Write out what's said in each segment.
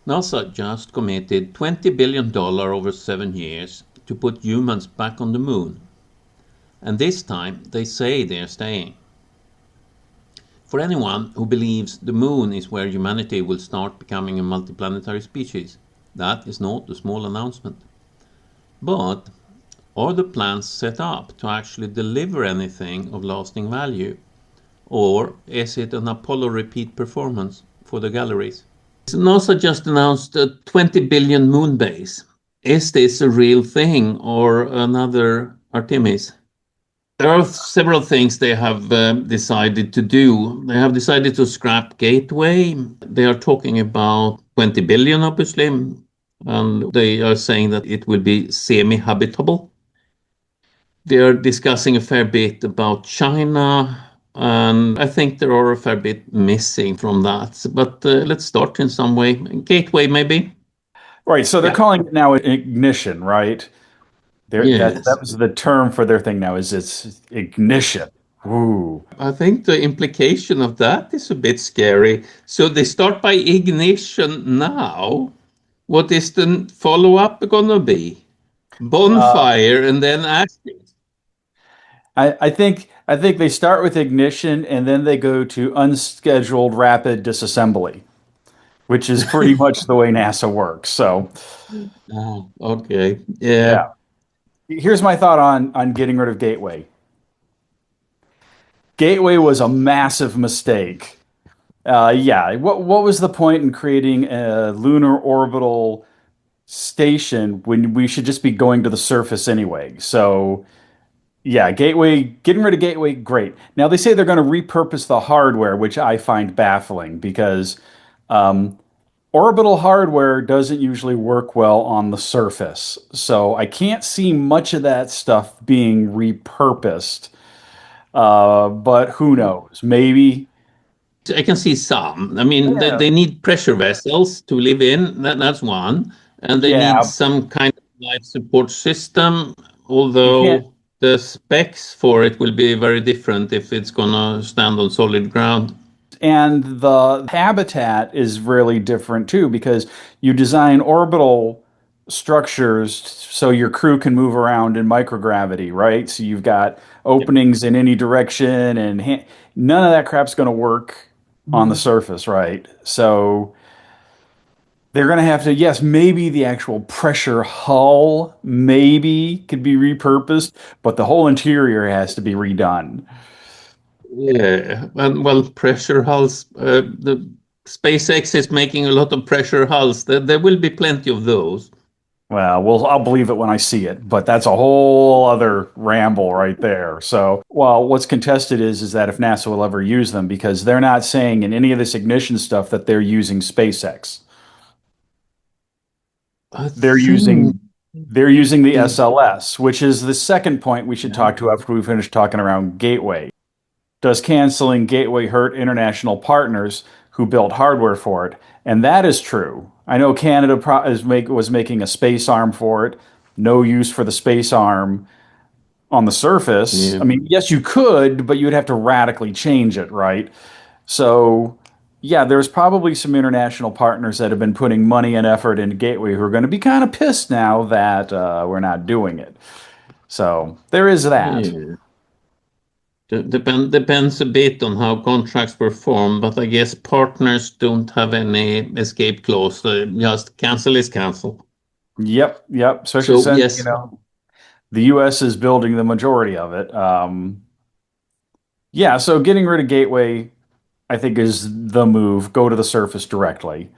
NASA just committed $20 billion over 7 years to put humans back on the moon. And this time they say they're staying. For anyone who believes the moon is where humanity will start becoming a multiplanetary species, that is not a small announcement. But are the plans set up to actually deliver anything of lasting value? Or is it an Apollo repeat performance for the galleries? NASA just announced a 20 billion moon base. Is this a real thing or another Artemis? There are several things they have decided to do. They have decided to scrap Gateway. They are talking about 20 billion, obviously, and they are saying that it will be semi-habitable. They are discussing a fair bit about China, and I think there are a fair bit missing from that. But let's start in some way. Gateway, maybe? Right, so they're Yeah. calling it now ignition, right? That Yes. was the term for their thing now is it's ignition. Ooh. I think the implication of that is a bit scary. So they start by ignition now. What is the follow-up gonna be? Uh, Bonfire and then ashes. I think they start with ignition and then they go to unscheduled rapid disassembly, which is pretty much the way NASA works. So, Oh, okay. Yeah. yeah. Here's my thought on getting rid of Gateway. Gateway was a massive mistake. Yeah, what was the point in creating a lunar orbital station when we should just be going to the surface anyway? So, yeah, Gateway, getting rid of Gateway, great. Now they say they're going to repurpose the hardware, which I find baffling because um, orbital hardware doesn't usually work well on the surface. So I can't see much of that stuff being repurposed. But who knows? Maybe. I can see some. I mean, Yeah. they need pressure vessels to live in. That's one. And they need Yeah, some kind of life support system, you can't. although the specs for it will be very different if it's gonna stand on solid ground. And the habitat is really different too because you design orbital structures so your crew can move around in microgravity, right? So you've got Yep. openings in any direction, and none of that crap's going to work on the surface, right? So they're going to have to, yes, maybe the actual pressure hull maybe could be repurposed, but the whole interior has to be redone. Yeah, and well, pressure hulls. The SpaceX is making a lot of pressure hulls. There will be plenty of those. Well, I'll believe it when I see it, but that's a whole other ramble right there. So, well, what's contested is that if NASA will ever use them, because they're not saying in any of this ignition stuff that they're using SpaceX. I They're think. using they're using the SLS, which is the second point we should talk to after we finish talking around Gateway. Does canceling Gateway hurt international partners who built hardware for it? And that is true. I know Canada was making a space arm for it. No use for the space arm on the surface. Yeah. I mean, yes, you could, but you would have to radically change it, right? So, yeah, there's probably some international partners that have been putting money and effort into Gateway who are going to be kind of pissed now that we're not doing it. So, there is that. Yeah. Depends a bit on how contracts perform, but I guess partners don't have any escape clause. Just cancel is cancel. Yep, yep. Especially So since, yes, the US is building the majority of it. Yeah, so getting rid of Gateway, I think, is the move. Go to the surface directly.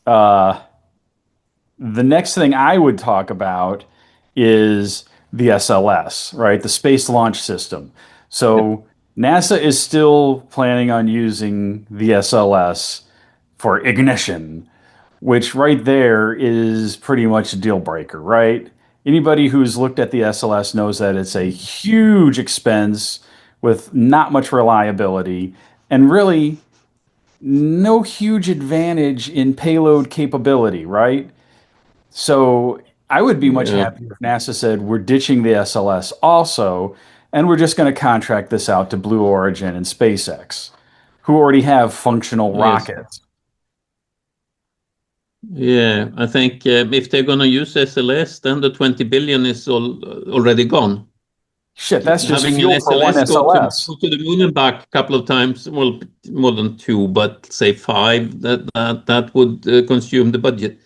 Uh, the next thing I would talk about is the SLS, right? The Space Launch System. yep, So NASA is still planning on using the SLS for ignition, which right there is pretty much a deal breaker, right? Anybody who's looked at the SLS knows that it's a huge expense with not much reliability and really no huge advantage in payload capability, right? So I would be much yeah, happier if NASA said we're ditching the SLS also, and we're just going to contract this out to Blue Origin and SpaceX, who already have functional yes. rockets. Yeah, I think if they're going to use SLS, then the 20 billion is already gone. Shit, that's just Having an fuel for one SLS SLS. go to the moon and back a couple of times, well, more than two, but say five, that would consume the budget,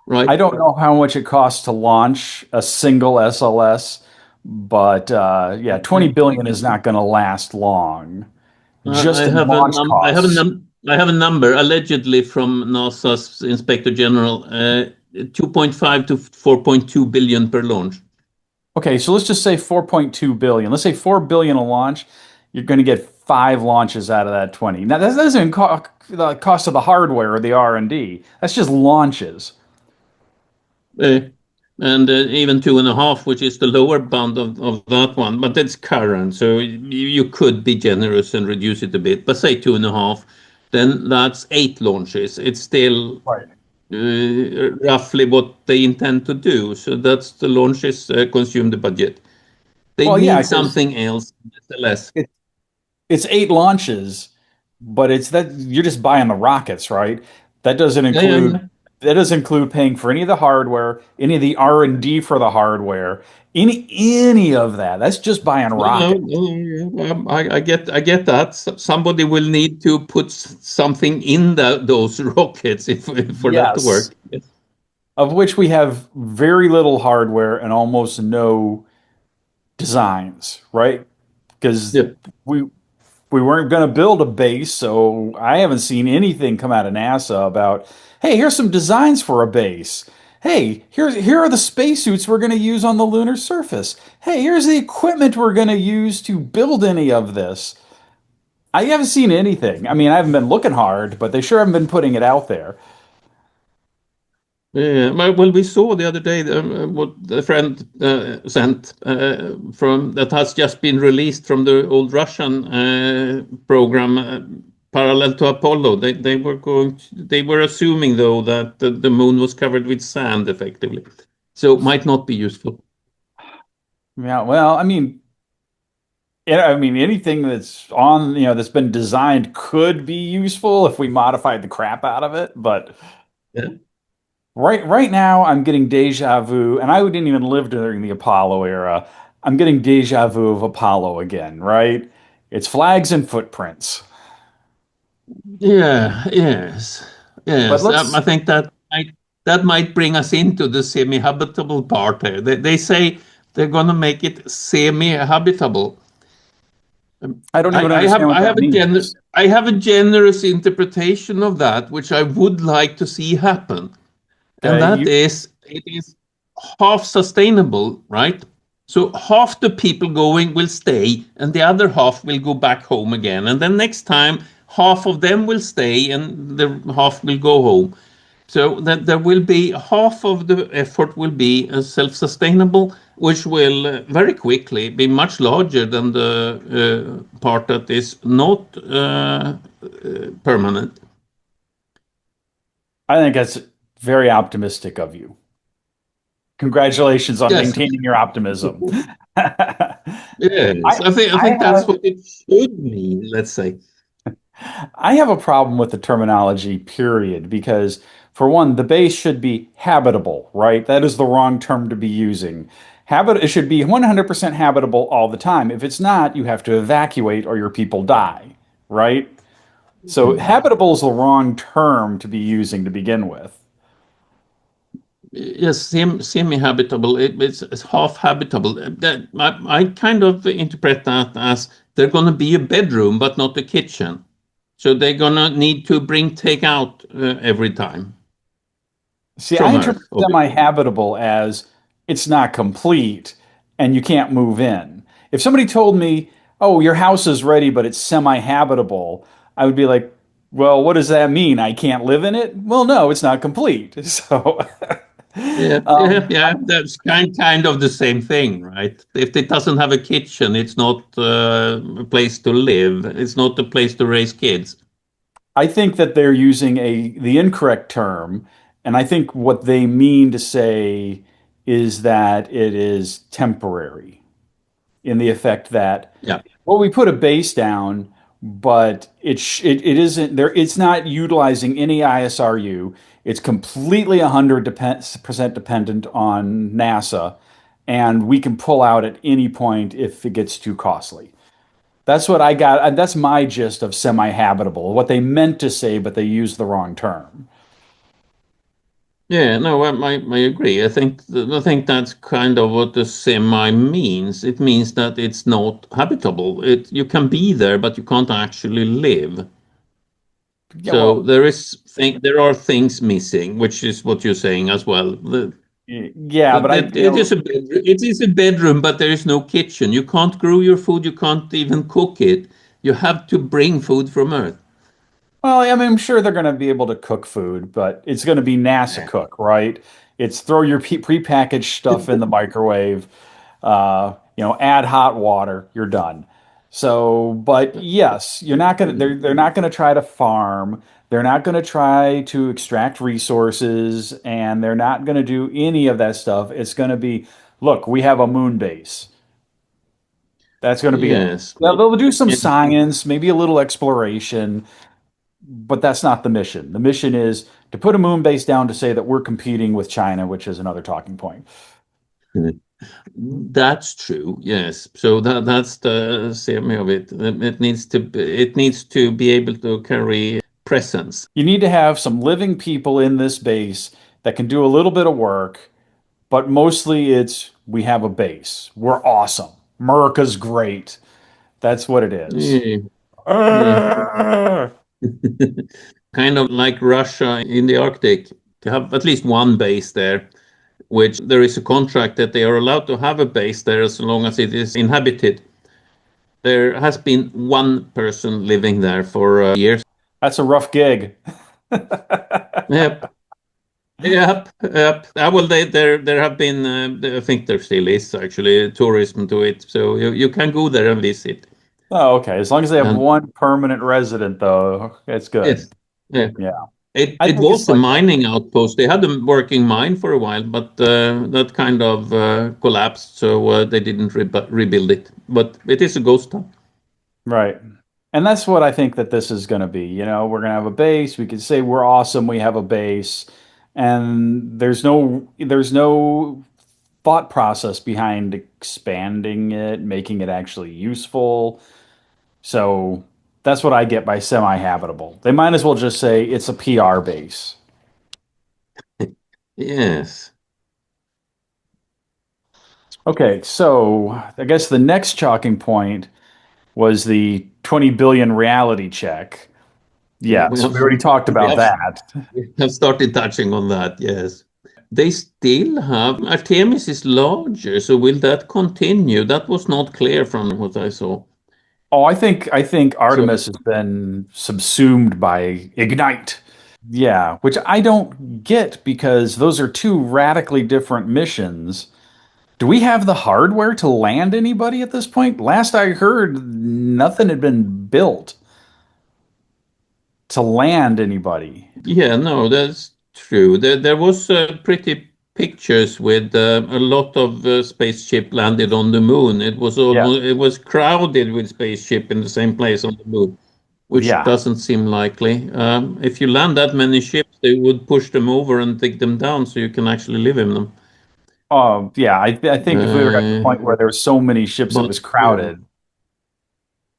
I right? don't know how much it costs to launch a single SLS, but yeah, 20 billion is not going to last long. Just in launch costs. I have a number allegedly from NASA's Inspector General, 2.5 to 4.2 billion per launch. Okay, so let's just say 4.2 billion. Let's say 4 billion a launch. You're going to get five launches out of that 20. Now that doesn't even the cost of the hardware or the R&D. That's just launches. Uh, and even 2.5, which is the lower bound of that one, but that's current. So you could be generous and reduce it a bit, but say 2.5, then that's 8 launches. It's still Right. roughly what they intend to do. So that's the launches consume the budget. They Well, yeah, need because something else, less. it's eight launches, but it's that you're just buying the rockets, right? That doesn't Yeah, yeah, include yeah. that doesn't include paying for any of the hardware, any of the R&D for the hardware, any of that. That's just buying No, rockets. no, yeah, I get that. Somebody will need to put something in those rockets if for that to Yes. work. Yes. Of which we have very little hardware and almost no designs, right? Because Yeah. we we weren't going to build a base, so I haven't seen anything come out of NASA about, hey, here's some designs for a base. Hey, here are the spacesuits we're going to use on the lunar surface. Hey, here's the equipment we're going to use to build any of this. I haven't seen anything. I mean, I haven't been looking hard, but they sure haven't been putting it out there. Yeah, well, we saw the other day what a friend sent from that has just been released from the old Russian program parallel to Apollo. They were assuming though that the moon was covered with sand effectively, so might not be useful. Yeah, well, I mean, anything that's on, that's been designed could be useful if we modified the crap out of it, but Yeah. right now, I'm getting deja vu, and I didn't even live during the Apollo era. I'm getting deja vu of Apollo again, right? It's flags and footprints. Yeah, yes, But yes. I let's, think that might bring us into the semi-habitable part here. They say they're going to make it semi-habitable. I don't even understand what that means. I have a generous interpretation of that, which I would like to see happen, and Okay, that is it is half sustainable, right? So half the people going will stay, and the other half will go back home again, and then next time half of them will stay, and the half will go home. So that there will be half of the effort will be self-sustainable, which will very quickly be much larger than the part that is not permanent. I think that's very optimistic of you. Congratulations on Yes, maintaining your optimism. I, yes. I I think that's have what it should mean. Let's say. I have a problem with the terminology, period, because for one, the base should be habitable, right? That is the wrong term to be using. It should be 100% habitable all the time. If it's not, you have to evacuate or your people die, right? So habitable is the wrong term to be using to begin with. Yes, semi-habitable. It's half habitable. I kind of interpret that as they're going to be a bedroom, but not a kitchen. So they're going to need to bring takeout every time See, I from interpret Earth, obviously. semi-habitable as it's not complete and you can't move in. If somebody told me, "Oh, your house is ready, but it's semi-habitable," I would be like, "Well, what does that mean? I can't live in it?" Well, no, it's not complete. So, Yeah, yeah, um, yeah. That's kind of the same thing, right? If it doesn't have a kitchen, it's not a place to live. It's not a place to raise kids. I think that they're using the incorrect term, and I think what they mean to say is that it is temporary in the effect that Yeah. well, we put a base down. but it isn't there. It's not utilizing any ISRU. It's completely 100% dependent on NASA, and we can pull out at any point if it gets too costly. That's what I got. That's my gist of semi-habitable. What they meant to say, but they used the wrong term. Yeah, no, I agree. I think that's kind of what the semi means. It means that it's not habitable. You can be there, but you can't actually live. Yeah, So well, there are things missing, which is what you're saying as well. yeah, but It is it is a bedroom, but there is no kitchen. You can't grow your food. You can't even cook it. You have to bring food from Earth. well, I mean, I'm sure they're going to be able to cook food, but it's going to be NASA cook, right? It's throw your prepackaged stuff in the microwave, add hot water, you're done. So, but yes, you're not going to, they're not going to try to farm. They're not going to try to extract resources, and they're not going to do any of that stuff. It's going to be, look, we have a moon base. That's going to be it. Yes. They'll do some science, maybe a little exploration, but that's not the mission. The mission is to put a moon base down to say that we're competing with China, which is another talking point. That's true. Yes. So that's the semi of it. It needs to be able to carry presence. You need to have some living people in this base that can do a little bit of work, but mostly it's we have a base. We're awesome. America's great. That's what it is. Yeah. Yeah. Arrgh. Kind of like Russia in the Arctic, to have at least one base there, which there is a contract that they are allowed to have a base there as long as it is inhabited. There has been one person living there for years. That's a rough gig. Yep. Yep. Well, there have been. I think there still is actually tourism to it, so you can go there and visit. Oh, okay. As long as they have And one permanent resident, though, it's good. yes, yeah. Yeah. It I it think it's was a like that. mining outpost. They had a working mine for a while, but that kind of collapsed, so they didn't rebuild it. But it is a ghost town. Right. And that's what I think that this is going to be. We're going to have a base. We can say we're awesome. We have a base. And there's no thought process behind expanding it, making it actually useful. So that's what I get by semi-habitable. They might as well just say it's a PR base. Yes. Okay, so I guess the next chalking point was the 20 billion reality check. Yeah, we Yes, have we already talked we about have that. we have started touching on that. Yes. They still have Artemis is larger, so will that continue? That was not clear from what I saw. Oh, I think So Artemis has been subsumed by Ignite. Yeah, which I don't get because those are two radically different missions. Do we have the hardware to land anybody at this point? Last I heard, nothing had been built to land anybody. yeah, no, that's true. There was pretty pictures with a lot of spaceship landed on the moon. Yeah, It was crowded with spaceship in the same place on the moon, which yeah. doesn't seem likely. If you land that many ships, they would push them over and take them down, so you can actually live in them. Yeah. I think if we were at the Uh, point where there were so many ships it but was crowded,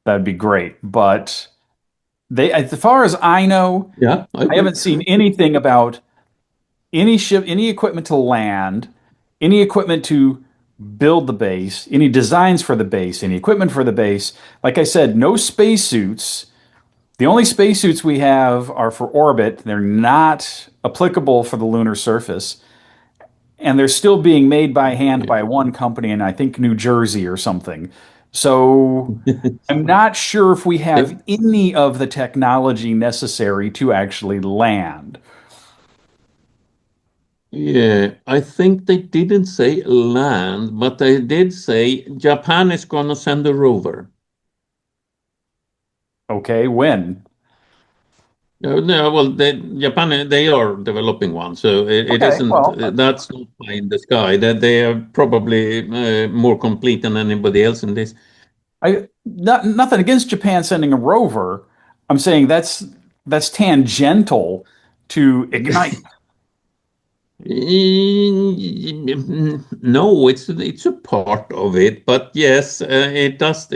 that'd be great. But as far as I know, yeah, I I agree. haven't seen anything about any ship, any equipment to land, any equipment to build the base, any designs for the base, any equipment for the base. Like I said, no spacesuits. The only spacesuits we have are for orbit. They're not applicable for the lunar surface. And they're still being made by hand Yeah. by one company in, I think, New Jersey or something. So I'm not sure if we have They- any of the technology necessary to actually land. Yeah, I think they didn't say land, but they did say Japan is going to send a rover. Okay, when? No, well, Japan they are developing one, so it Okay, isn't. well, That's not pie in the sky. That they are probably more complete than anybody else in this. Nothing against Japan sending a rover. I'm saying that's tangential to Ignite. No, it's a part of it, but yes, it does.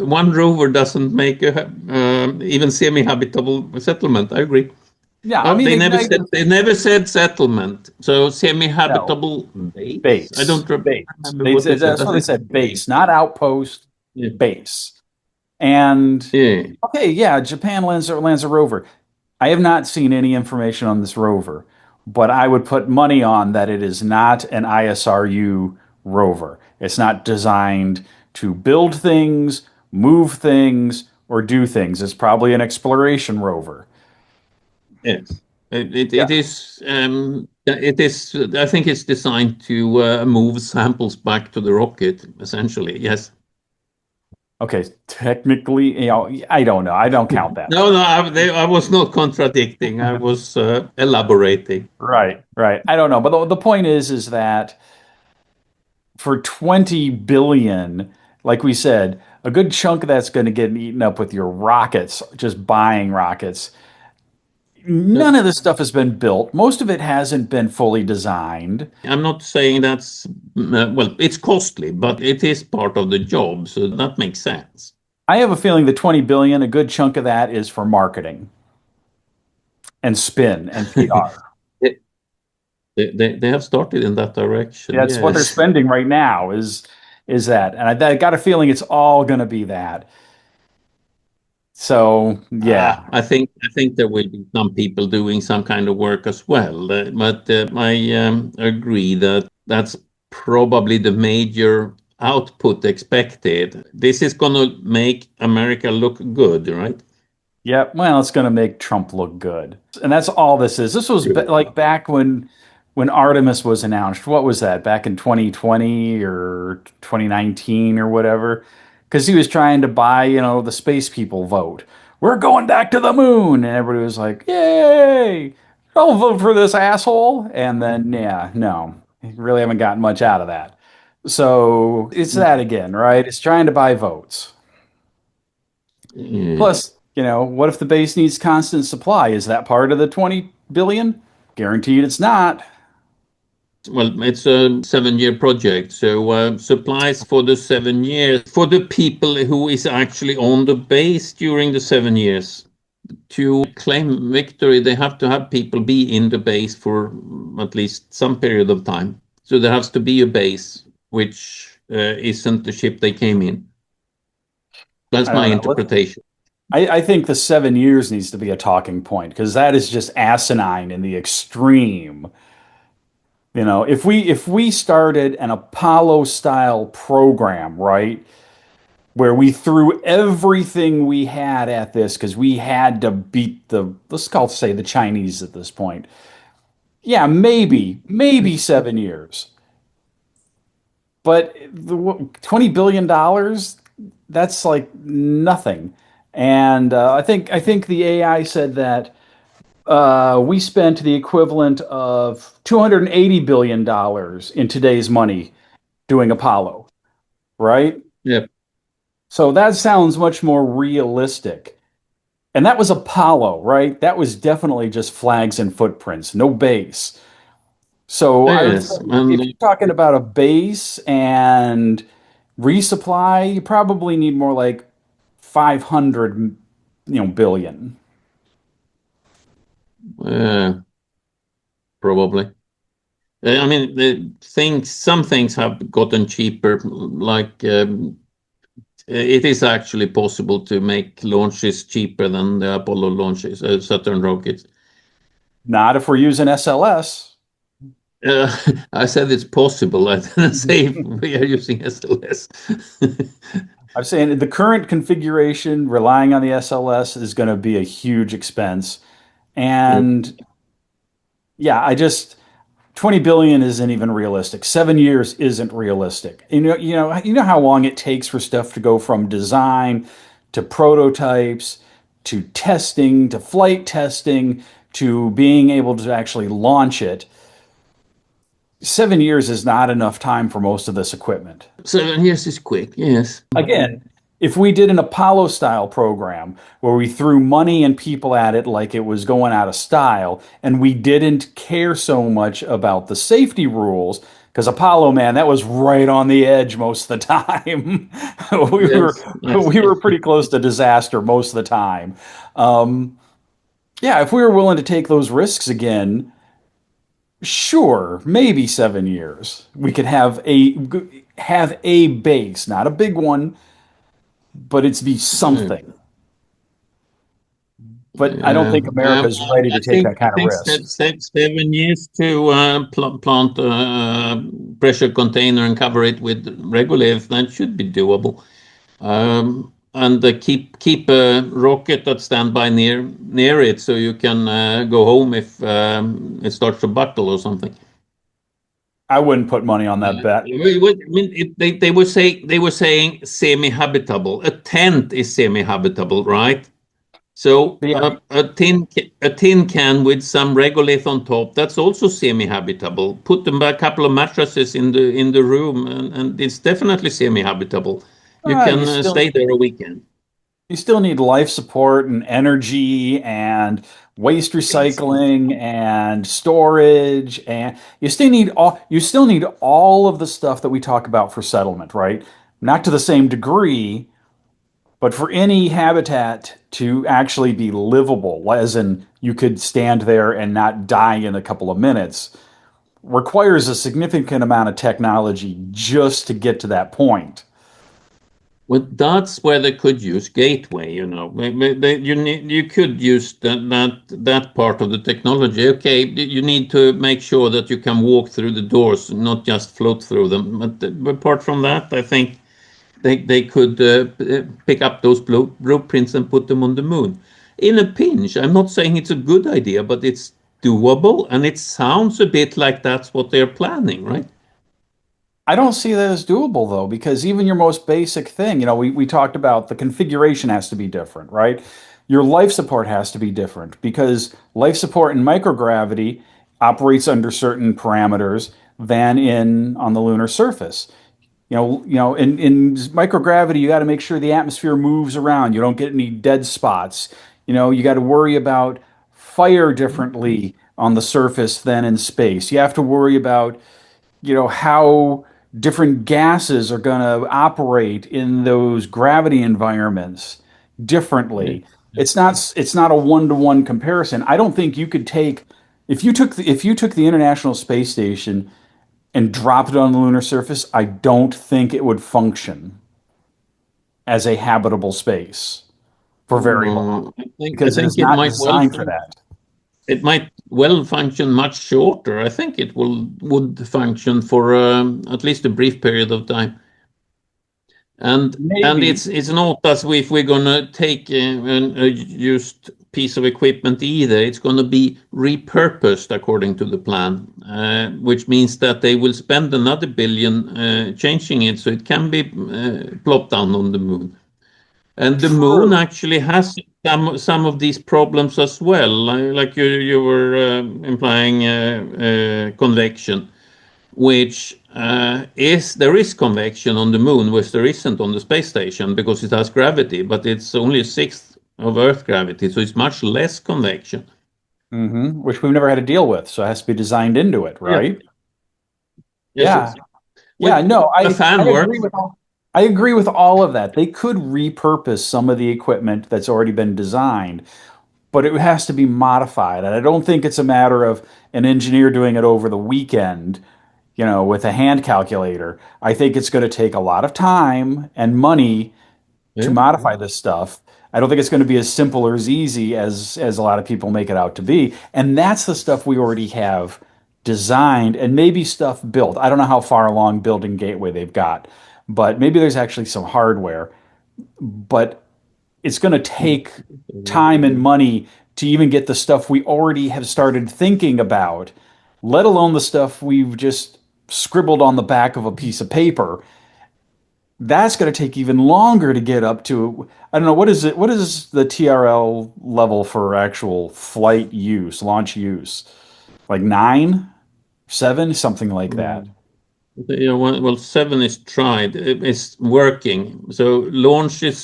One rover doesn't make a even semi-habitable settlement. I agree. Yeah, I Oh, mean Ignite is they never said settlement. So no semi-habitable base. I base. don't Base. remember what they said. That's I what they think said. Base, not outpost. yeah, Base. And yeah. okay, yeah, Japan lands a rover. I have not seen any information on this rover, but I would put money on that it is not an ISRU rover. It's not designed to build things, move things, or do things. It's probably an exploration rover. Yes. Yeah. It is. It is. I think it's designed to move samples back to the rocket. Essentially, yes. Okay, technically, I don't know. I don't count that. No, no, I was not contradicting. I was elaborating. Right, right. I don't know, but the point is that for 20 billion, like we said, a good chunk of that's going to get eaten up with your rockets, just buying rockets. No, None of this stuff has been built. Most of it hasn't been fully designed. I'm not saying that's well. It's costly, but it is part of the job, so that makes sense. I have a feeling the 20 billion, a good chunk of that is for marketing and spin and PR. They, they have started in that direction. That's what they're Yes. spending right now is that. And I got a feeling it's all going to be that. So, yeah. I think there will be some people doing some kind of work as well, but I agree that that's probably the major output expected. This is going to make America look good, right? Yep. Well, it's going to make Trump look good. And that's all this is. This was True. like back when Artemis was announced. What was that? Back in 2020 or 2019 or whatever? Because he was trying to buy, the space people vote. We're going back to the moon. And everybody was like, "Yay! I'll vote for this asshole." And then, yeah, no, really haven't gotten much out of that. So it's that again, right? It's trying to buy votes. Yeah. Plus, what if the base needs constant supply? Is that part of the 20 billion? Guaranteed it's not. Well, it's a 7-year project, so supplies for the 7 years for the people who is actually on the base during the 7 years. To claim victory, they have to have people be in the base for at least some period of time. So there has to be a base, which isn't the ship they came in. That's I my don't know. interpretation. I think the 7 years needs to be a talking point because that is just asinine in the extreme. If we started an Apollo style program, right, where we threw everything we had at this because we had to beat let's call say the Chinese at this point. Yeah, maybe 7 years. But the $20 billion, that's like nothing. And I think the AI said that we spent the equivalent of $280 billion in today's money doing Apollo, right? Yeah. So that sounds much more realistic. And that was Apollo, right? That was definitely just flags and footprints, no base. So I would say Yes, if and you're talking about a base and resupply, you probably need more like 500, billion. uh, probably. I mean, some things have gotten cheaper, like it is actually possible to make launches cheaper than the Apollo launches, Saturn rockets. Not if we're using SLS. Uh, I said it's possible. I didn't say we are using SLS. I'm saying the current configuration, relying on the SLS, is going to be a huge expense. And yeah, 20 billion isn't even realistic. 7 years isn't realistic. You know how long it takes for stuff to go from design to prototypes to testing to flight testing to being able to actually launch it. 7 years is not enough time for most of this equipment. 7 years is quick, yes. Again, if we did an Apollo style program where we threw money and people at it like it was going out of style, and we didn't care so much about the safety rules, because Apollo, man, that was right on the edge most of the time. we were Yes, yes, we yes. were pretty close to disaster most of the time. Um, yeah, if we were willing to take those risks again, sure, maybe 7 years. We could have a base, not a big one, but it's be Uh, something. But I don't Yeah, think America's ready to take that I kind of think risk. 7 years to plant a pressure container and cover it with regolith, that should be doable. And keep a rocket at standby near it so you can go home if it starts to buckle or something. I wouldn't put money on that bet. I mean, they were saying semi-habitable. A tent is semi-habitable, right? So But yeah, a tin can with some regolith on top, that's also semi-habitable. Put them a couple of mattresses in the room, and it's definitely semi-habitable. You uh, can you still stay there a weekend. you still need life support and energy and waste recycling and storage, and you still need all of the stuff that we talk about for settlement, right? Not to the same degree, but for any habitat to actually be livable, as in you could stand there and not die in a couple of minutes, requires a significant amount of technology just to get to that point. Well, that's where they could use gateway. You could use that part of the technology. Okay, you need to make sure that you can walk through the doors, not just float through them. But apart from that, I think they could pick up those blueprints and put them on the moon in a pinch. I'm not saying it's a good idea, but it's doable, and it sounds a bit like that's what they're planning, right? I don't see that as doable though, because even your most basic thing, we talked about the configuration has to be different, right? Your life support has to be different because life support in microgravity operates under certain parameters than in on the lunar surface. In microgravity, you got to make sure the atmosphere moves around. You don't get any dead spots. You got to worry about fire differently on the surface than in space. You have to worry about how different gases are going to operate in those gravity environments Yeah. differently. It's not a one-to-one comparison. I don't think you could take if you took the International Space Station and dropped it on the lunar surface, I don't think it would function as a habitable space for very long I because it is think it not might designed for that. function much shorter. I think it would function for at least a brief period of time. And Maybe. it's not as if we're gonna take a used piece of equipment either. It's gonna be repurposed according to the plan, which means that they will spend another billion changing it so it can be plopped down on the moon. And the moon True. actually has some of these problems as well, like you were implying convection, which is there is convection on the moon, which there isn't on the space station because it has gravity, but it's only a sixth of Earth gravity, so it's much less convection. Which we've never had to deal with, so it has to be designed into it, Yes, right? yes, Yeah. yes. Yeah, With no, a I fan agree works. with all of that. They could repurpose some of the equipment that's already been designed, but it has to be modified. And I don't think it's a matter of an engineer doing it over the weekend, with a hand calculator. I think it's going to take a lot of time and money to Yeah. modify this stuff. I don't think it's going to be as simple or as easy as a lot of people make it out to be. And that's the stuff we already have designed and maybe stuff built. I don't know how far along building Gateway they've got, but maybe there's actually some hardware. But it's going to take time and money to even get the stuff we already have started thinking about, let alone the stuff we've just scribbled on the back of a piece of paper. That's going to take even longer to get up to. I don't know, what is it? What is the TRL level for actual flight use, launch use? Like 9, 7, something like that. Yeah, well, 7 is tried. It's working. So launch is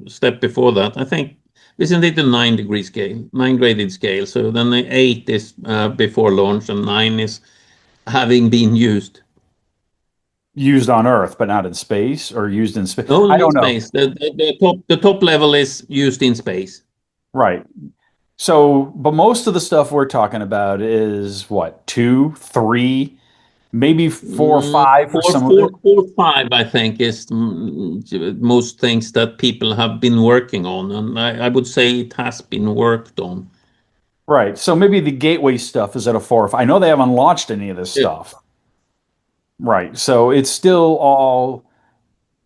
step before that. I think isn't it a 9 degree scale, 9 graded scale? So then the 8 is before launch, and 9 is having been used. Used on Earth, but not in space, or used in space. I Only in don't know. space. The top level is used in space. Right. So, but most of the stuff we're talking about is what, two, three, maybe four or five for Four, some of four, it. 4, 5, I think, is most things that people have been working on, and I would say it has been worked on. Right. So maybe the gateway stuff is at a four or five. I know they haven't launched any of this Yeah. stuff. Right. So it's still all,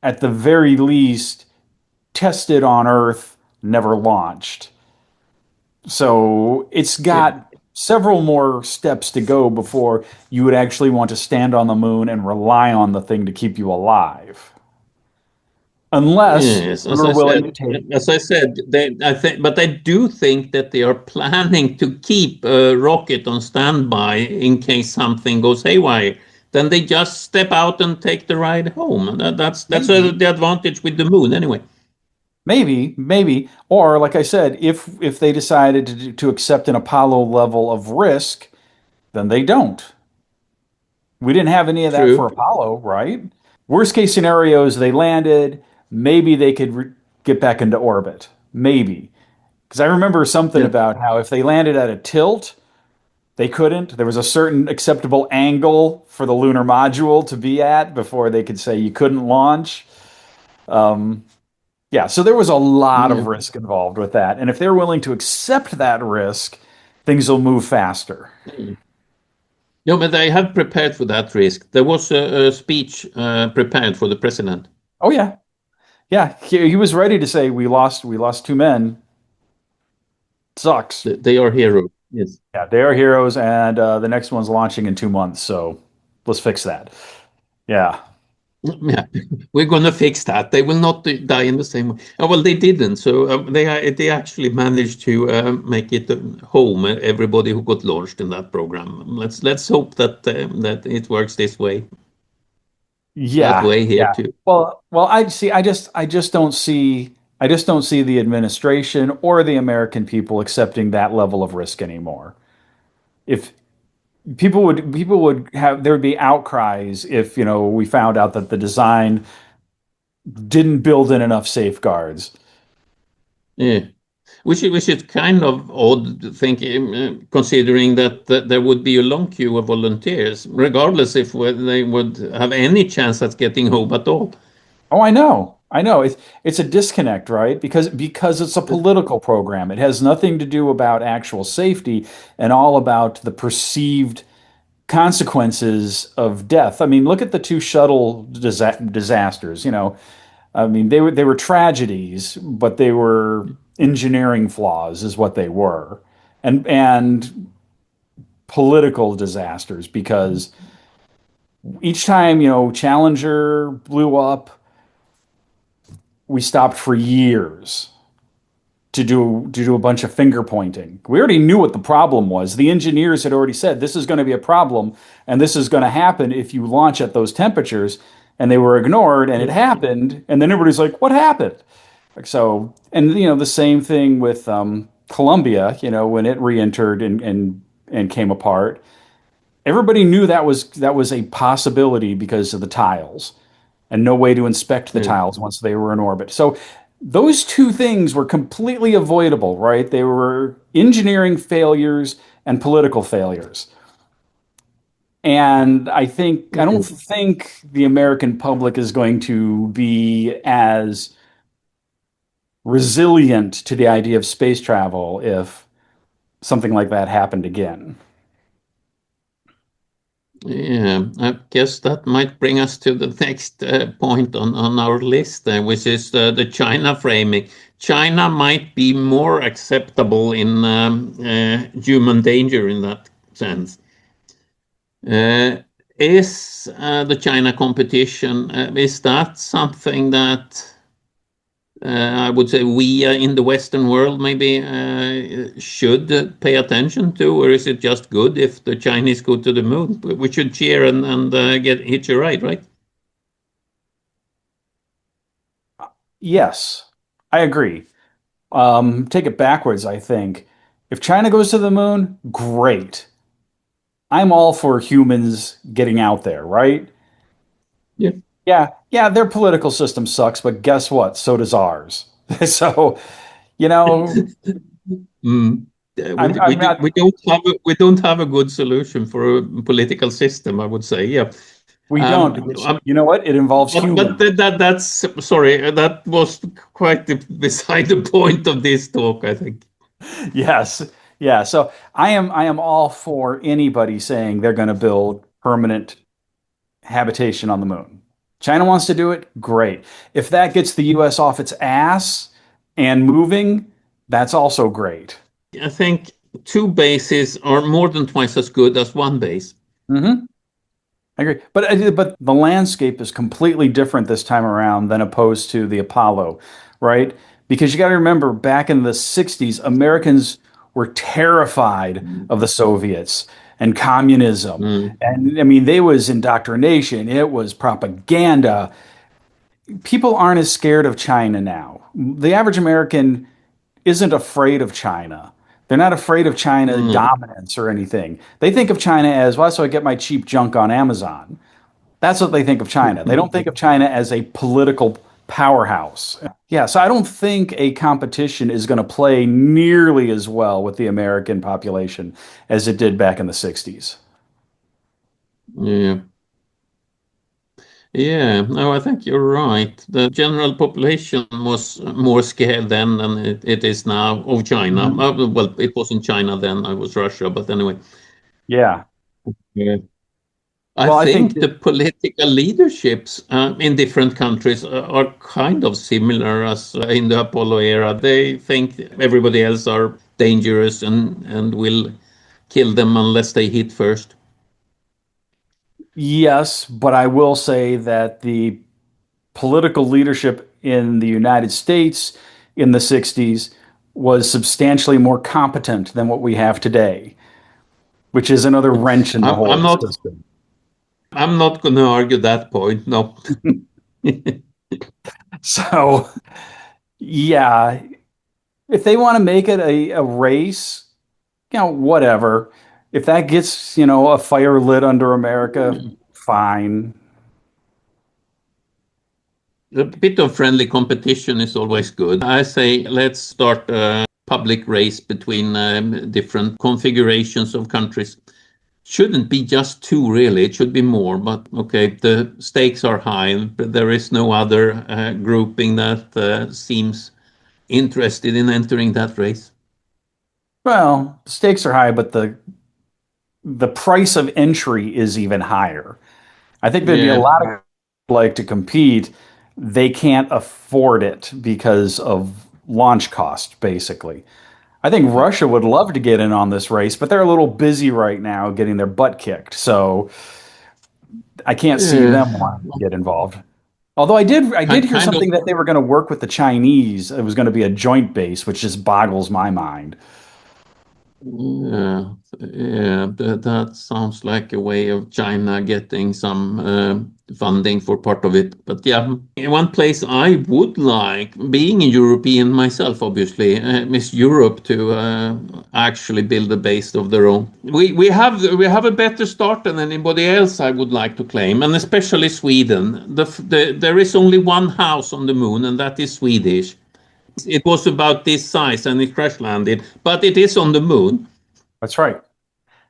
at the very least, tested on Earth, never launched. So it's Yeah. got several more steps to go before you would actually want to stand on the moon and rely on the thing to keep you alive. Unless Yes, you're willing to take. as I said, I think, but I do think that they are planning to keep a rocket on standby in case something goes haywire. Then they just step out and take the ride home. That's Maybe, the advantage with the moon, anyway. maybe, or like I said, if they decided to accept an Apollo level of risk, then they don't. We didn't have any of that for True. Apollo, right? Worst case scenarios, they landed. Maybe they could get back into orbit. Maybe. Because I remember something Yeah. about how if they landed at a tilt, they couldn't. There was a certain acceptable angle for the lunar module to be at before they could say you couldn't launch. Um, yeah, so there was a lot Yeah. of risk involved with that. And if they're willing to accept that risk, things will move faster. Mm. No, but they have prepared for that risk. There was a speech prepared for the president. Oh yeah. Yeah, he was ready to say we lost two men. Sucks. They are heroes. Yes. Yeah, they are heroes, and the next one's launching in 2 months, so let's fix that. Yeah. Yeah, we're gonna fix that. They will not die in the same way. Oh, well, they didn't. So they actually managed to make it home. Everybody who got launched in that program. Let's hope that that it works this way. That Yeah, way here yeah. too. Well, I just don't see the administration or the American people accepting that level of risk anymore. If people would have there would be outcries if, we found out that the design didn't build in enough safeguards. Yeah. Which is kind of odd thinking, considering that there would be a long queue of volunteers, regardless if they would have any chance at getting home at all. Oh, I know. I know. It's a disconnect, right? Because it's a political program. It has nothing to do about actual safety and all about the perceived consequences of death. I mean, look at the two shuttle disasters, I mean, they were tragedies, but they were engineering flaws is what they were. And political disasters because each time, Challenger blew up, we stopped for years to do a bunch of finger pointing. We already knew what the problem was. The engineers had already said this is going to be a problem and this is going to happen if you launch at those temperatures. And they were ignored and it Yeah. happened. And then everybody's like, what happened? Like, so, and the same thing with Columbia, when it re-entered and came apart. Everybody knew that was a possibility because of the tiles and no way to inspect the Yeah. tiles once they were in orbit. So those two things were completely avoidable, right? They were engineering failures and political failures. And I don't think the American public is going to be as resilient to the idea of space travel if something like that happened again. Yeah, I guess that might bring us to the next point on our list, which is the China framing. China might be more acceptable in human danger in that sense. Uh, is the China competition, is that something that I would say we in the Western world maybe should pay attention to, or is it just good if the Chinese go to the moon? We should cheer and get hitch a ride, right? Yes, I agree. Take it backwards, I think. If China goes to the moon, great. I'm all for humans getting out there, right? Yeah. Yeah, their political system sucks, but guess what? So does ours. So, you know, Mm. I'm not, We don't have a good solution for a political system, I would say. Yeah. we don't, Um, because um, you know what? It involves but humans. that's sorry, that was quite beside the point of this talk, I think. Yes. Yeah. So I am all for anybody saying they're going to build permanent habitation on the moon. China wants to do it, great. If that gets the US off its ass and moving, that's also great. I think two bases are more than twice as good as one base. Hmm. I agree. But the landscape is completely different this time around than opposed to the Apollo, right? Because you got to remember back in the 60s, Americans were terrified of the Soviets and communism. Mm, And I mean, they was indoctrination, it was propaganda. People aren't as scared of China now. The average American isn't afraid of China. They're not afraid of China no. dominance or anything. They think of China as, well, so I get my cheap junk on Amazon. That's what they think of China. They don't think of China as a political powerhouse. Yeah, so I don't think a competition is going to play nearly as well with the American population as it did back in the 60s. Yeah. Yeah, no, I think you're right. The general population was more scared then than it is now of China. Mhm. Well, it wasn't China then, it was Russia, but anyway. Yeah. Yeah. I Well, I think think the political leaderships in different countries are kind of similar as in the Apollo era. They think everybody else are dangerous and will kill them unless they hit first. yes, but I will say that the political leadership in the United States in the 60s was substantially more competent than what we have today, which is another wrench in the I'm whole not system. I'm not going to argue that point. No. So, yeah, if they want to make it a race, whatever. If that gets, a fire lit under America, fine. A bit of friendly competition is always good. I say let's start a public race between different configurations of countries. Shouldn't be just two, really. It should be more. But okay, the stakes are high. But there is no other grouping that seems interested in entering that race. Well, the stakes are high, but the price of entry is even higher. I think there'd be a Yeah. lot of like to compete. They can't afford it because of launch cost, basically. I think Russia would love to get in on this race, but they're a little busy right now getting their butt kicked. So I can't see Yeah. them wanting to get involved. Although I did hear Kind of. something that they were going to work with the Chinese. It was going to be a joint base, which just boggles my mind. Yeah, yeah, that sounds like a way of China getting some funding for part of it. But yeah, one place I would like, being a European myself, obviously, is Europe to actually build a base of their own. We have a better start than anybody else, I would like to claim, and especially Sweden. There is only one house on the moon, and that is Swedish. It was about this size and it crash landed, but it is on the moon. That's right.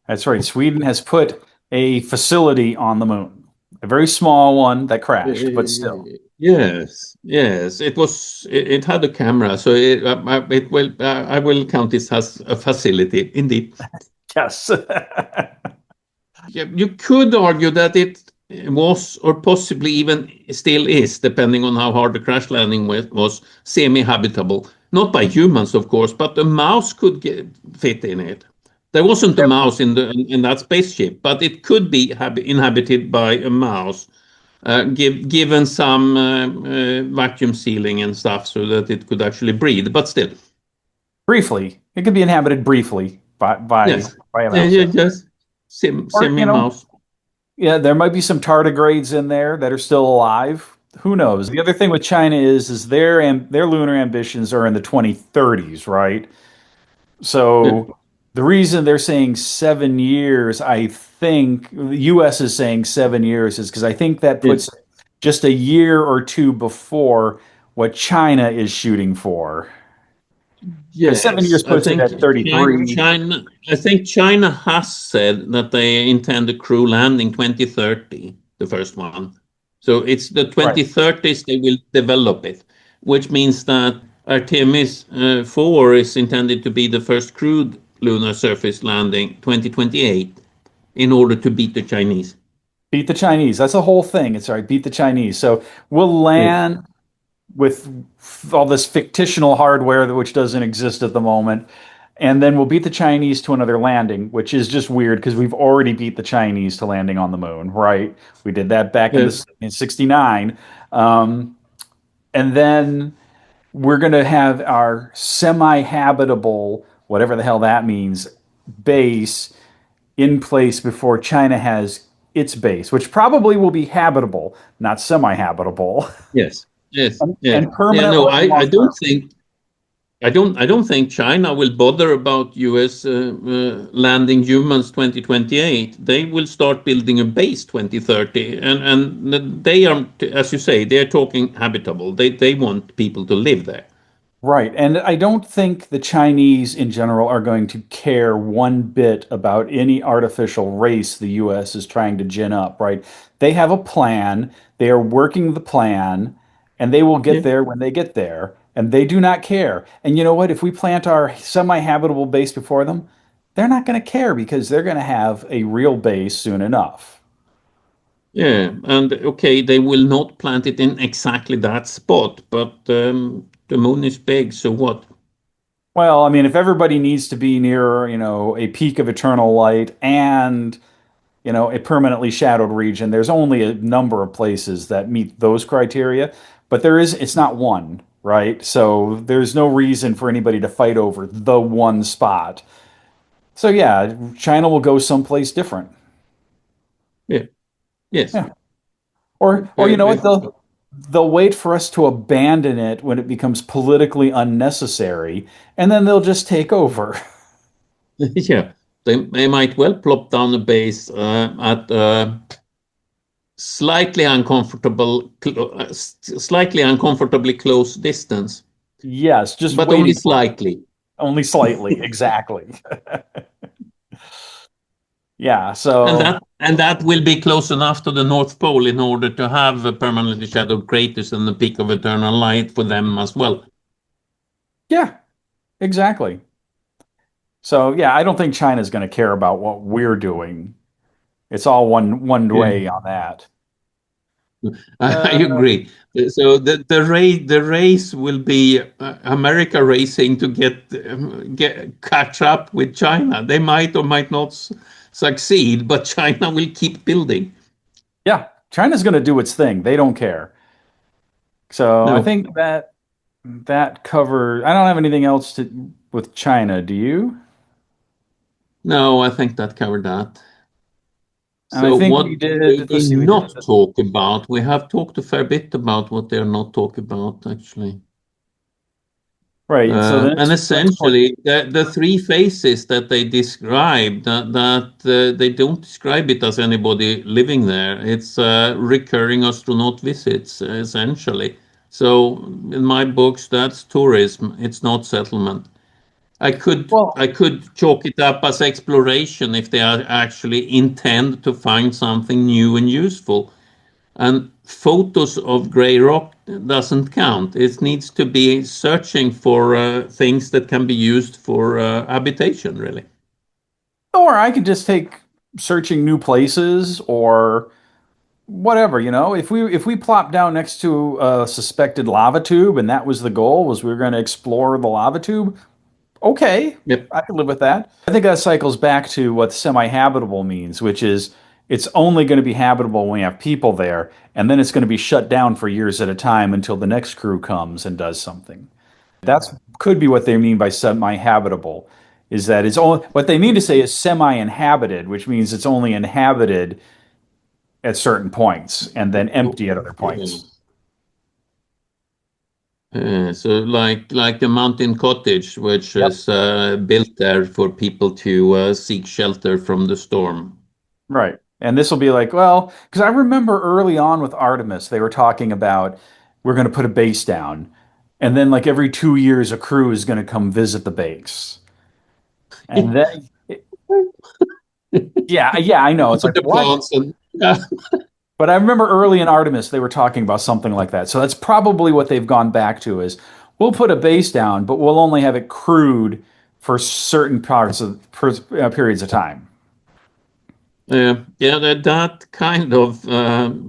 That's right. Sweden has put a facility on the moon, a very small one that crashed, but still. Yes, yes. It had a camera, so I will count this as a facility indeed. Yes. Yeah, you could argue that it was, or possibly even still is, depending on how hard the crash landing was semi-habitable. Not by humans, of course, but a mouse could fit in it. There wasn't a mouse in that spaceship, but it could be inhabited by a mouse. given some vacuum sealing and stuff so that it could actually breathe. But still, Briefly, it could be inhabited briefly yes, by a yeah, mouse. yeah, Yeah. just Or, semi mouse. yeah, there might be some tardigrades in there that are still alive. Who knows? The other thing with China is their lunar ambitions are in the 2030s, right? Yeah. So the reason they're saying 7 years, I think the US is saying 7 years, is because I think that Yeah. puts just a year or two before what China is shooting for. Because 7 years Yes, I puts it think at 33. I think China has said that they intend a crew landing 2030, the first one. So it's the Right. 2030s they will develop it, which means that Artemis 4 is intended to be the first crewed lunar surface landing 2028 in order to beat the Chinese. Beat the Chinese. That's the whole thing. It's all right, beat the Chinese. So we'll Yeah. land with all this fictional hardware which doesn't exist at the moment. And then we'll beat the Chinese to another landing, which is just weird because we've already beat the Chinese to landing on the moon, right? We did that back Yeah. in 69. Um, and then we're going to have our semi-habitable, whatever the hell that means, base in place before China has its base, which probably will be habitable, not semi-habitable, Yes. Yes. Yeah. and Yeah. permanent No, or I long don't term. think I don't think China will bother about US landing humans 2028. They will start building a base 2030, and they are, as you say, they are talking habitable. They want people to live there. Right. And I don't think the Chinese in general are going to care one bit about any artificial race the US is trying to gin up, right? They have a plan, they are working the plan, and they will Yeah, get there when they get there, and they do not care. And you know what? If we plant our semi-habitable base before them, they're not going to care because they're going to have a real base soon enough. yeah, and okay, they will not plant it in exactly that spot, but the moon is big, so what? Well, I mean, if everybody needs to be near, a peak of eternal light and a permanently shadowed region. There's only a number of places that meet those criteria, but it's not one, right? So there's no reason for anybody to fight over the one spot. So yeah, China will go someplace different. Yeah, yes. Yeah. Or you know what? They'll wait for us to abandon it when it becomes politically unnecessary, and then they'll just take over. Yeah, they might well plop down a base at slightly uncomfortably close distance, Yes, just but only waiting for it. slightly. Only slightly, exactly. Yeah, And so that will be close enough to the North Pole in order to have a permanently shadowed craters and the peak of eternal light for them as well. yeah, exactly. So yeah, I don't think China's going to care about what we're doing. It's all one Yeah. way on that. I Uh, agree. So the race will be America racing to get catch up with China. They might or might not succeed, but China will keep building. yeah, China's going to do its thing. They don't care. So I No, think that covers. I don't have anything else to with China. Do you? no, I think that covered that. And I So think what we do did. they Let's see. We did. not talk about? We have talked a fair bit about what they're not talking about, actually. Right. So the And next point. essentially, the three phases that they describe, that they don't describe it as anybody living there. It's recurring astronaut visits, essentially. So in my books, that's tourism. It's not settlement. I Well, could chalk it up as exploration if they are actually intend to find something new and useful. And photos of gray rock doesn't count. It needs to be searching for things that can be used for habitation, really. or I could just take searching new places or whatever, if we plop down next to a suspected lava tube and that was the goal, was we were going to explore the lava tube, okay, Yep. I can live with that. I think that cycles back to what semi-habitable means, which is it's only going to be habitable when we have people there, and then it's going to be shut down for years at a time until the next crew comes and does something. That's could be what they mean by semi-habitable, is that it's only what they mean to say is semi-inhabited, which means it's only inhabited at certain points and then empty at other points. So like the mountain cottage, which Yep. is built there for people to seek shelter from the storm. Right. And this will be like, well, because I remember early on with Artemis, they were talking about we're going to put a base down, and then like every 2 years, a crew is going to come visit the base. And then, yeah, yeah, I know. It's Put like, the what? plants and yeah. But I remember early in Artemis, they were talking about something like that. So that's probably what they've gone back to is we'll put a base down, but we'll only have it crewed for certain parts of periods of time. Yeah, that kind of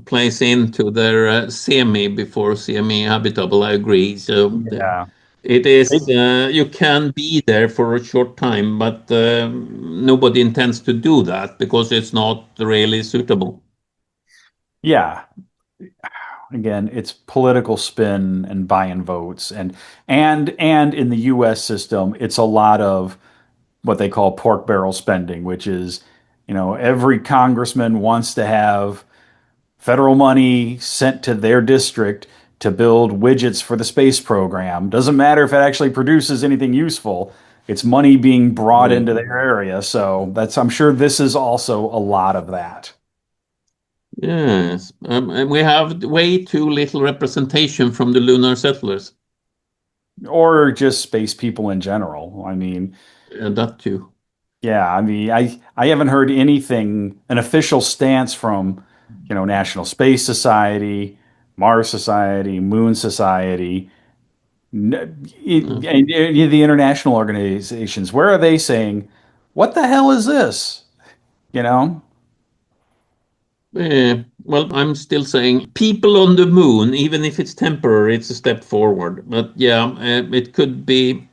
plays into their semi before semi-habitable. I agree. So Yeah. it is you can be there for a short time, but nobody intends to do that because it's not really suitable. Yeah. Again, it's political spin and buying votes and in the US system, it's a lot of what they call pork barrel spending, which is, every congressman wants to have federal money sent to their district to build widgets for the space program. Doesn't matter if it actually produces anything useful. It's money being brought Yeah. into their area. So I'm sure this is also a lot of that. Yes, and we have way too little representation from the lunar settlers. Or just space people in general. I mean, That too. yeah, I mean, I haven't heard anything, an official stance from, National Space Society, Mars Society, Moon Society, Uh, any of the international organizations. Where are they saying, what the hell is this? You know? well, I'm still saying people on the moon, even if it's temporary, it's a step forward. But yeah, it could be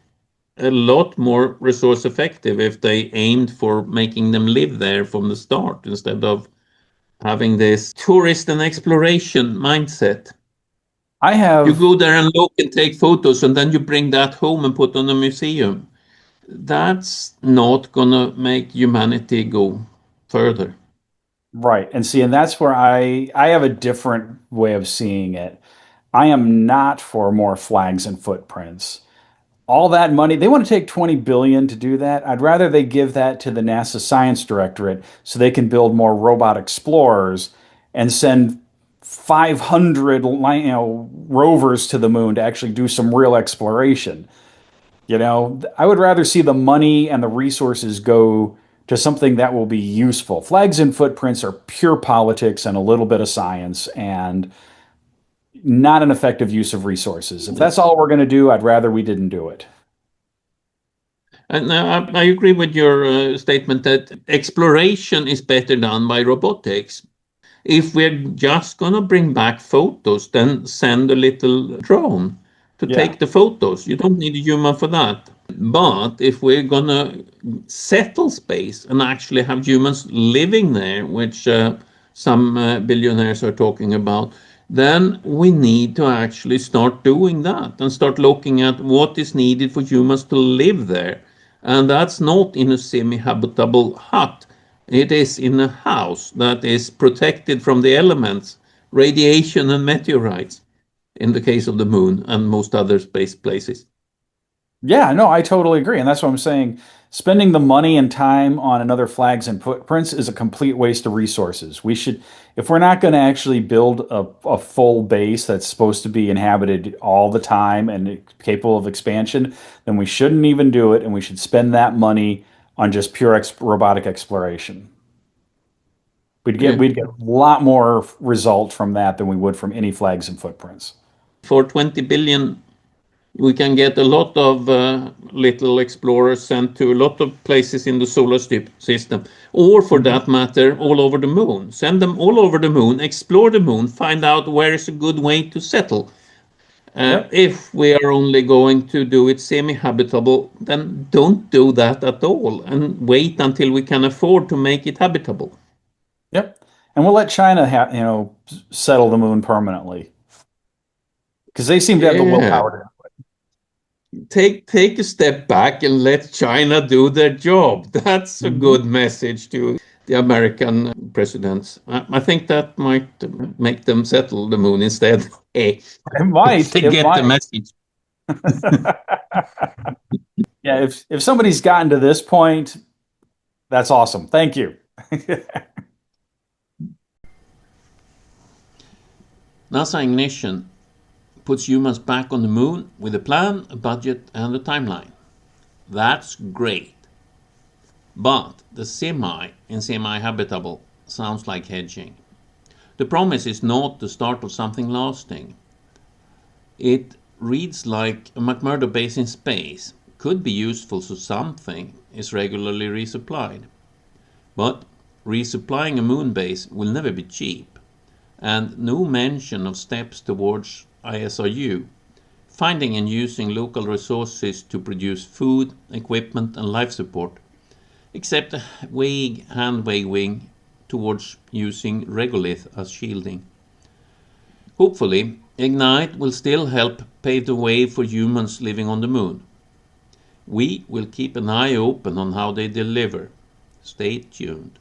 a lot more resource effective if they aimed for making them live there from the start instead of having this tourist and exploration mindset. I You have go there and look and take photos, and then you bring that home and put on a museum. That's not gonna make humanity go further. Right. And see, and that's where I have a different way of seeing it. I am not for more flags and footprints. All that money, they want to take 20 billion to do that. I'd rather they give that to the NASA Science Directorate so they can build more robot explorers and send 500 rovers to the moon to actually do some real exploration. I would rather see the money and the resources go to something that will be useful. Flags and footprints are pure politics and a little bit of science and not an effective use of resources. If that's all we're going to do, I'd rather we didn't do it. And I agree with your statement that exploration is better done by robotics. If we're just going to bring back photos, then send a little drone to Yeah. take the photos. You don't need a human for that. But if we're going to settle space and actually have humans living there, which some billionaires are talking about, then we need to actually start doing that and start looking at what is needed for humans to live there. And that's not in a semi-habitable hut. It is in a house that is protected from the elements, radiation and meteorites, in the case of the moon and most other space places. Yeah, no, I totally agree. And that's what I'm saying. Spending the money and time on another flags and footprints is a complete waste of resources. We should, if we're not going to actually build a full base that's supposed to be inhabited all the time and capable of expansion, then we shouldn't even do it. And we should spend that money on just pure robotic exploration. We'd get Yeah. we'd get a lot more result from that than we would from any flags and footprints. For 20 billion, we can get a lot of little explorers sent to a lot of places in the solar system, or for Mhm. that matter, all over the moon. Send them all over the moon, explore the moon, find out where is a good way to settle. Yep. If we are only going to do it semi-habitable, then don't do that at all and wait until we can afford to make it habitable. Yep. And we'll let China settle the moon permanently because they seem to have the Yeah, willpower to. take a step back and let China do their job. That's a Mhm. good message to the American presidents. I think that might make them settle the moon instead. It If might. they It get the might. message. Yeah, if somebody's gotten to this point, that's awesome. Thank you. NASA Ignition puts humans back on the moon with a plan, a budget, and a timeline. That's great. But the semi in Semi-Habitable sounds like hedging. The promise is not the start of something lasting. It reads like a McMurdo base in space could be useful so something is regularly resupplied. But resupplying a moon base will never be cheap, and no mention of steps towards ISRU, finding and using local resources to produce food, equipment, and life support, except a vague hand waving towards using regolith as shielding. Hopefully, Ignite will still help pave the way for humans living on the moon. We will keep an eye open on how they deliver. Stay tuned.